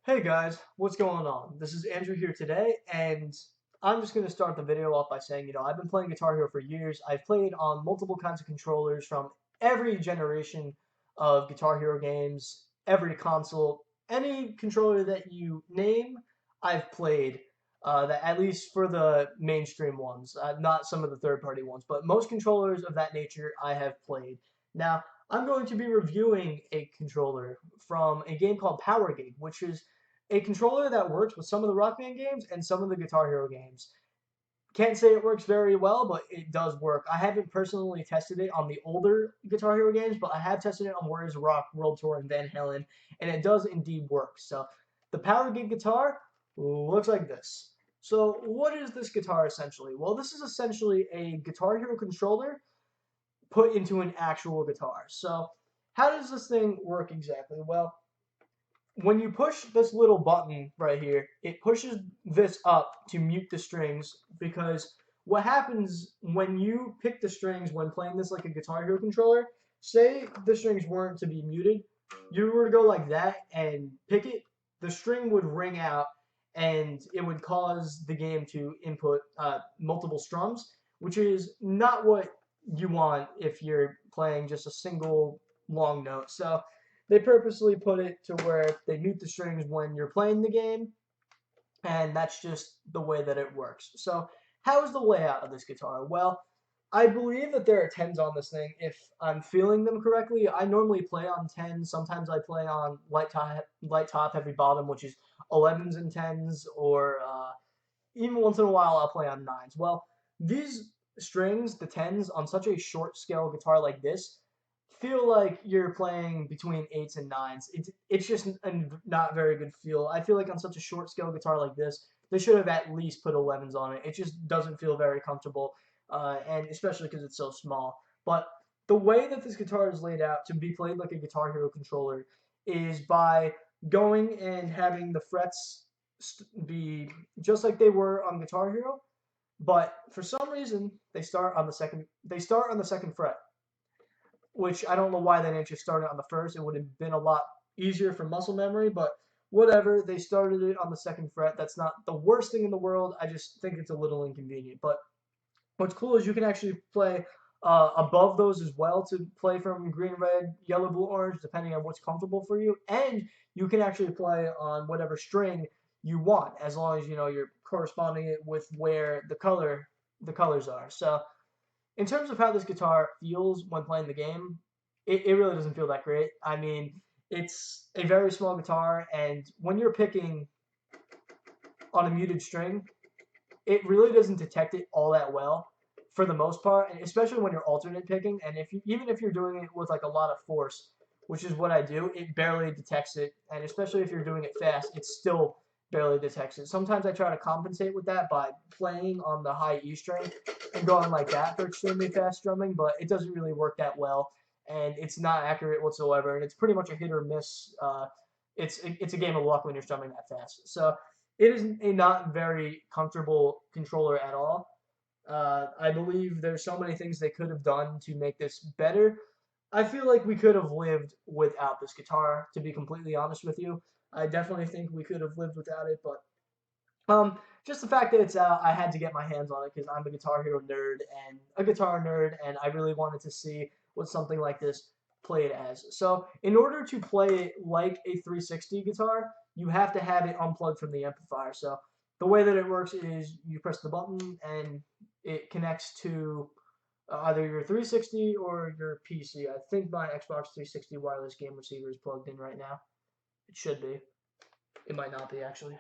Hey guys, what's going on? This is Andrew here today, and I'm just going to start the video off by saying, I've been playing Guitar Hero for years. I've played on multiple kinds of controllers from every generation of Guitar Hero games, every console, any controller that you name, I've played. That at least for the mainstream ones, not some of the third-party ones, but most controllers of that nature I have played. Now, I'm going to be reviewing a controller from a game called PowerGig, which is a controller that works with some of the Rock Band games and some of the Guitar Hero games. Can't say it works very well, but it does work. I haven't personally tested it on the older Guitar Hero games, but I have tested it on Warriors of Rock, World Tour, and Van Halen, and it does indeed work. So the PowerGig guitar looks like this. So what is this guitar essentially? Well, this is essentially a Guitar Hero controller put into an actual guitar. So how does this thing work exactly? Well, when you push this little button right here, it pushes this up to mute the strings, because what happens when you pick the strings when playing this like a Guitar Hero controller, say the strings weren't to be muted, you were to go like that and pick it, the string would ring out and it would cause the game to input multiple strums, which is not what you want if you're playing just a single long note. So they purposely put it to where they mute the strings when you're playing the game, and that's just the way that it works. So how is the layout of this guitar? Well, I believe that there are 10s on this thing if I'm feeling them correctly. I normally play on 10s. Sometimes I play on light top, heavy bottom, which is 11s and 10s, or even once in a while I'll play on 9s. Well, these strings, the 10s, on such a short scale guitar like this, feel like you're playing between 8s and 9s. It's just a not very good feel. I feel like on such a short scale guitar like this, they should have at least put 11s on it. It just doesn't feel very comfortable, and especially because it's so small. But the way that this guitar is laid out to be played like a Guitar Hero controller is by going and having the frets be just like they were on Guitar Hero, but for some reason they start on the second. They start on the second fret, which I don't know why they didn't just start it on the first. It would have been a lot easier for muscle memory, but whatever. They started it on the second fret. That's not the worst thing in the world. I just think it's a little inconvenient. But what's cool is you can actually play above those as well, to play from green, red, yellow, blue, orange, depending on what's comfortable for you. And you can actually play on whatever string you want, as long as you're corresponding it with where the colors are. So in terms of how this guitar feels when playing the game, it really doesn't feel that great. I mean, it's a very small guitar, and when you're picking on a muted string, it really doesn't detect it all that well for the most part, and especially when you're alternate picking. And even if you're doing it with like a lot of force, which is what I do, it barely detects it. And especially if you're doing it fast, it still barely detects it. Sometimes I try to compensate with that by playing on the high E string and going like that for extremely fast strumming, but it doesn't really work that well, and it's not accurate whatsoever, and it's pretty much a hit or miss. It's a game of luck when you're strumming that fast. So it is a not very comfortable controller at all. I believe there's so many things they could have done to make this better. I feel like we could have lived without this guitar, to be completely honest with you. I definitely think we could have lived without it, but just the fact that it's out, I had to get my hands on it because I'm a Guitar Hero nerd and a guitar nerd, and I really wanted to see what something like this played as. So in order to play it like a 360 guitar, you have to have it unplugged from the amplifier. So the way that it works is you press the button and it connects to either your 360 or your PC. I think my Xbox 360 wireless game receiver is plugged in right now. It should be. It might not be, actually.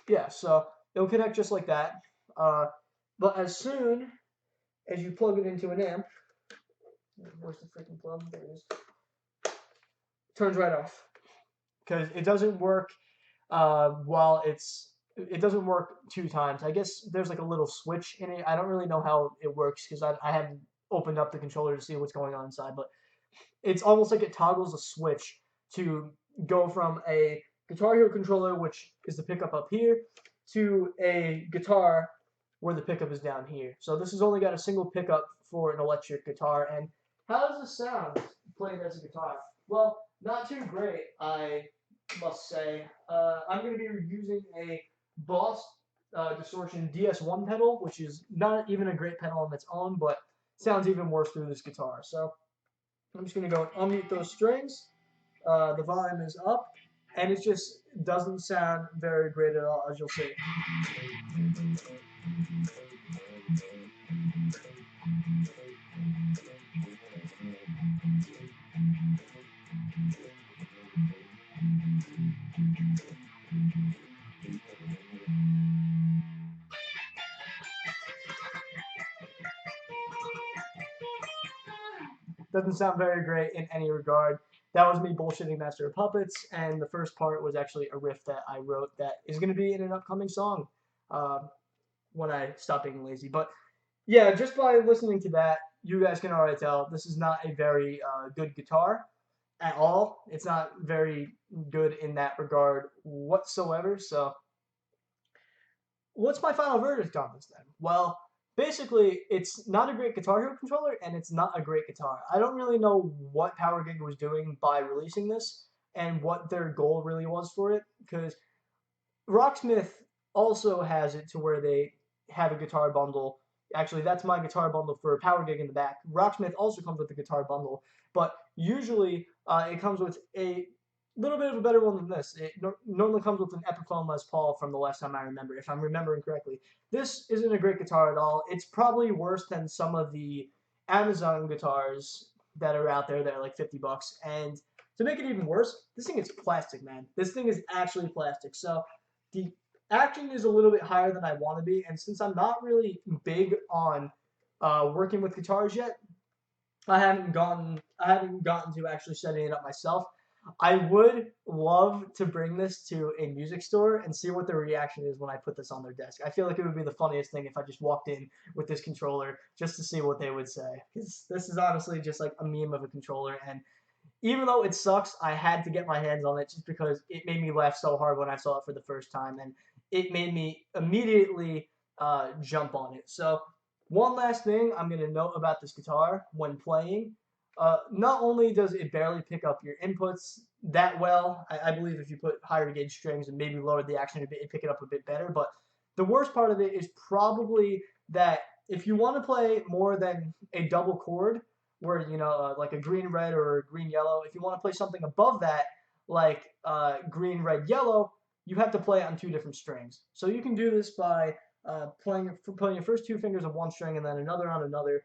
Yeah, so it'll connect just like that. Uh, but as soon as you plug it into an amp, where's the freaking plug? There it is. Turns right off, because it doesn't work while it doesn't work two times. I guess there's like a little switch in it. I don't really know how it works because I haven't opened up the controller to see what's going on inside, but it's almost like it toggles a switch to go from a Guitar Hero controller, which is the pickup up here, to a guitar where the pickup is down here. So this has only got a single pickup for an electric guitar. And how does this sound playing as a guitar? Well, not too great. I must say. I'm going to be using a Boss Distortion DS1 pedal, which is not even a great pedal on its own, but sounds even worse through this guitar. So I'm just going to go and unmute those strings. The volume is up, and it just doesn't sound very great at all, as you'll see. Doesn't sound very great in any regard. That was me bullshitting Master of Puppets, and the first part was actually a riff that I wrote that is going to be in an upcoming song when I stop being lazy. But yeah, just by listening to that, you guys can already tell this is not a very good guitar at all. It's not very good in that regard whatsoever. So what's my final verdict on this then? Well, basically, it's not a great Guitar Hero controller, and it's not a great guitar. I don't really know what PowerGig was doing by releasing this and what their goal really was for it, because Rocksmith also has it to where they have a guitar bundle. Actually, that's my guitar bundle for PowerGig in the back. Rocksmith also comes with a guitar bundle, but usually it comes with a little bit of a better one than this. It normally comes with an Epiphone Les Paul from the last time I remember, if I'm remembering correctly. This isn't a great guitar at all. It's probably worse than some of the Amazon guitars that are out there that are like $50. And to make it even worse, this thing is plastic, man. This thing is actually plastic. So the action is a little bit higher than I want to be, and since I'm not really big on working with guitars yet, I haven't gotten to actually setting it up myself. I would love to bring this to a music store and see what the reaction is when I put this on their desk. I feel like it would be the funniest thing if I just walked in with this controller just to see what they would say. Because this is honestly just like a meme of a controller, and even though it sucks, I had to get my hands on it just because it made me laugh so hard when I saw it for the first time, and it made me immediately jump on it. So one last thing I'm going to note about this guitar when playing, not only does it barely pick up your inputs that well, I believe if you put higher gauge strings and maybe lowered the action a bit, it'd pick it up a bit better, but the worst part of it is probably that if you want to play more than a double chord, where like a green red or a green yellow, if you want to play something above that, like green red yellow, you have to play on two different strings. So you can do this by putting your first two fingers on one string and then another on another,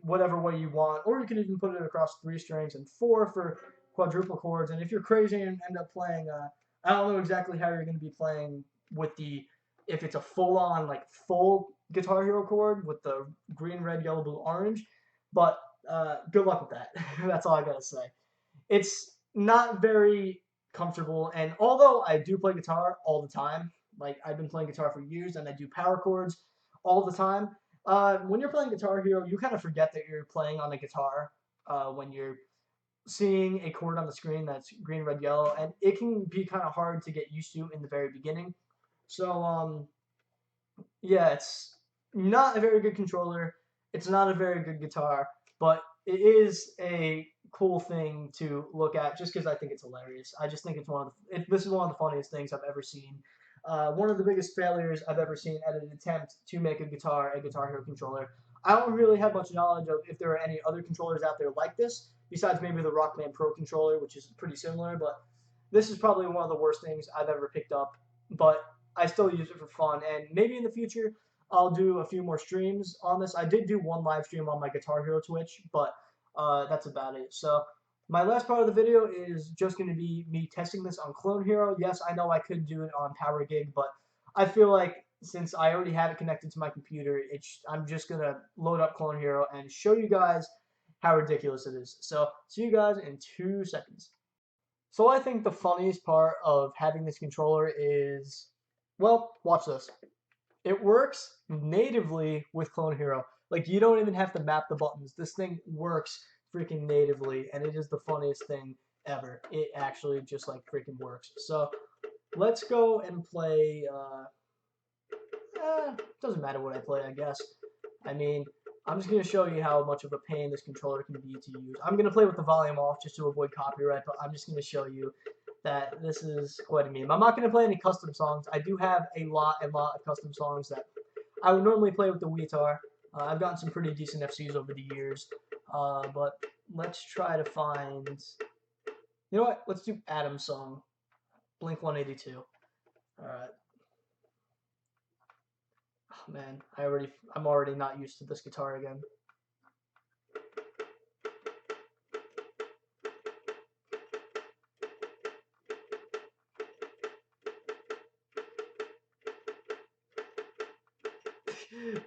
whatever way you want, or you can even put it across three strings and four for quadruple chords. And if you're crazy and end up playing, I don't know exactly how you're going to be playing with if it's a full-on like full Guitar Hero chord with the green, red, yellow, blue, orange. But good luck with that. That's all I gotta say. It's not very comfortable, and although I do play guitar all the time, like I've been playing guitar for years, and I do power chords all the time. When you're playing Guitar Hero, you kind of forget that you're playing on a guitar when you're seeing a chord on the screen that's green, red, yellow, and it can be kind of hard to get used to in the very beginning. So yeah, it's not a very good controller. It's not a very good guitar, but it is a cool thing to look at just because I think it's hilarious. I just think it's this is one of the funniest things I've ever seen. One of the biggest failures I've ever seen at an attempt to make a Guitar Hero controller. I don't really have much knowledge of if there are any other controllers out there like this, besides maybe the Rockman Pro controller, which is pretty similar, but this is probably one of the worst things I've ever picked up. But I still use it for fun, and maybe in the future I'll do a few more streams on this. I did do one live stream on my Guitar Hero Twitch, but that's about it. So my last part of the video is just going to be me testing this on Clone Hero. Yes, I know I could do it on PowerGig, but I feel like since I already have it connected to my computer, I'm just going to load up Clone Hero and show you guys how ridiculous it is. So see you guys in 2 seconds. So I think the funniest part of having this controller is, well, watch this. It works natively with Clone Hero. Like, you don't even have to map the buttons. This thing works freaking natively, and it is the funniest thing ever. It actually just, like, freaking works. So, let's go and play, doesn't matter what I play, I guess. I mean, I'm just going to show you how much of a pain this controller can be to use. I'm going to play with the volume off just to avoid copyright, but I'm just going to show you that this is quite a meme. I'm not going to play any custom songs. I do have a lot of custom songs that I would normally play with the guitar. I've gotten some pretty decent FCs over the years, but let's try to find. You know what? Let's do Adam's song, Blink 182. All right. Oh, man, I'm already not used to this guitar again.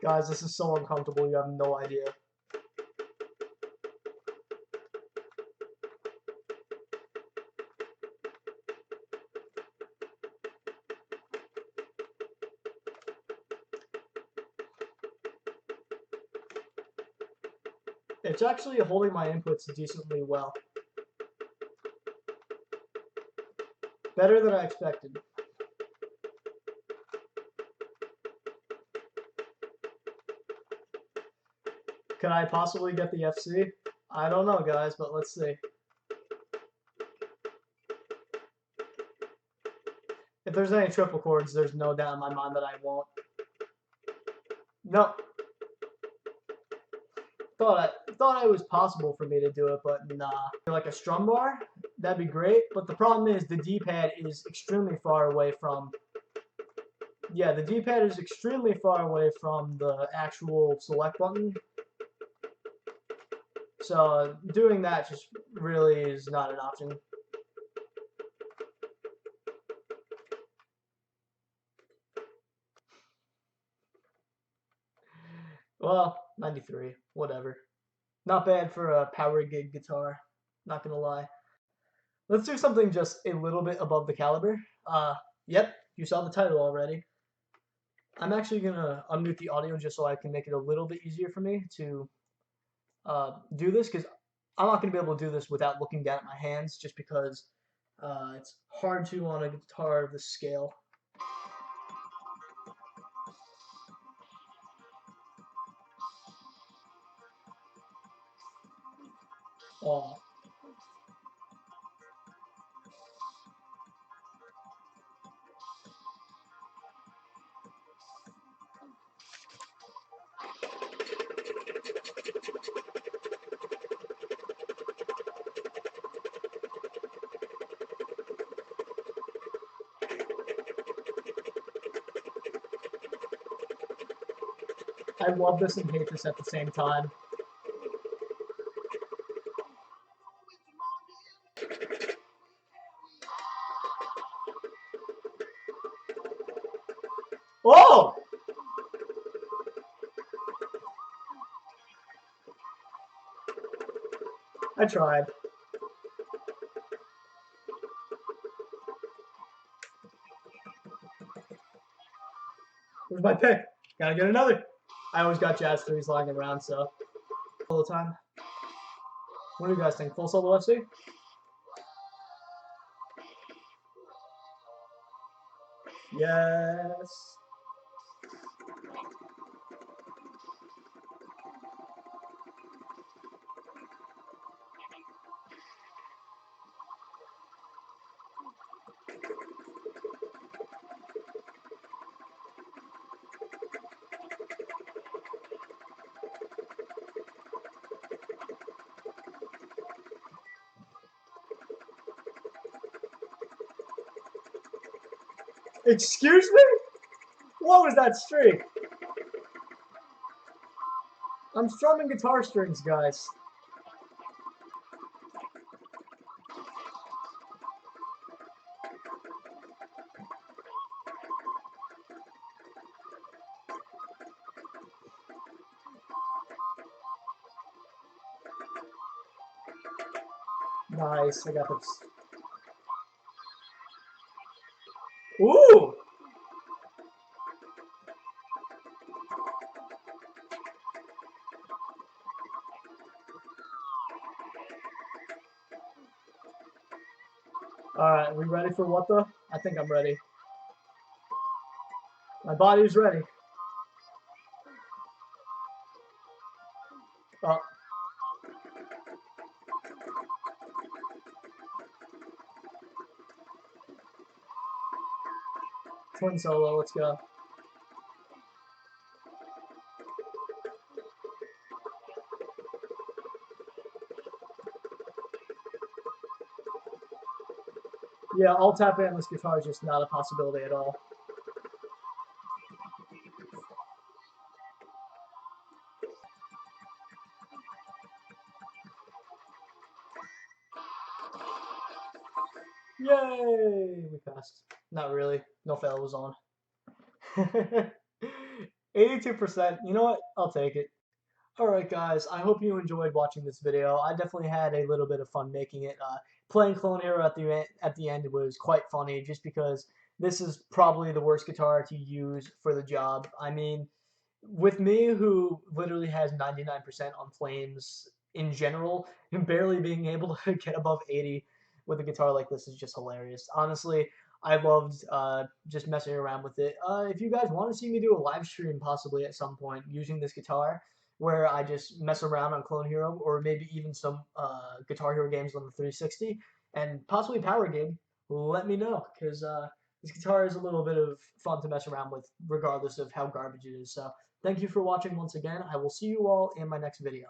Guys, this is so uncomfortable, you have no idea. It's actually holding my inputs decently well. Better than I expected. Can I possibly get the FC? I don't know, guys, but let's see. If there's any triple chords, there's no doubt in my mind that I won't. No. Thought it was possible for me to do it, but nah. Like a strum bar, that'd be great. But the problem is the D-pad is extremely far away from. Yeah, the D-pad is extremely far away from the actual select button. So doing that just really is not an option. Well, 93, whatever. Not bad for a PowerGig guitar, not gonna lie. Let's do something just a little bit above the caliber. Yep, you saw the title already. I'm actually gonna unmute the audio just so I can make it a little bit easier for me to do this, because I'm not gonna be able to do this without looking down at my hands, just because it's hard to on a guitar of this scale. Oh. I love this and hate this at the same time. Oh! I tried. Where's my pick? Gotta get another. I always got jazz threes lying around, so all the time. What do you guys think? Full solo FC? Yes. Excuse me? What was that streak? I'm strumming guitar strings, guys. Nice, I got this. Ooh! Alright, we ready for what the? I think I'm ready. My body's ready. Oh. Twin solo, let's go. Yeah, alt tap in this guitar is just not a possibility at all. Yay! We passed. Not really. No fail was on. 82%. You know what? I'll take it. Alright guys, I hope you enjoyed watching this video. I definitely had a little bit of fun making it. Playing Clone Hero at the end was quite funny just because this is probably the worst guitar to use for the job. I mean, with me who literally has 99% on flames in general, and barely being able to get above 80 with a guitar like this is just hilarious. Honestly, I loved just messing around with it. If you guys want to see me do a live stream possibly at some point using this guitar, where I just mess around on Clone Hero, or maybe even some Guitar Hero games on the 360, and possibly PowerGig, let me know, because this guitar is a little bit of fun to mess around with, regardless of how garbage it is. So thank you for watching once again. I will see you all in my next video.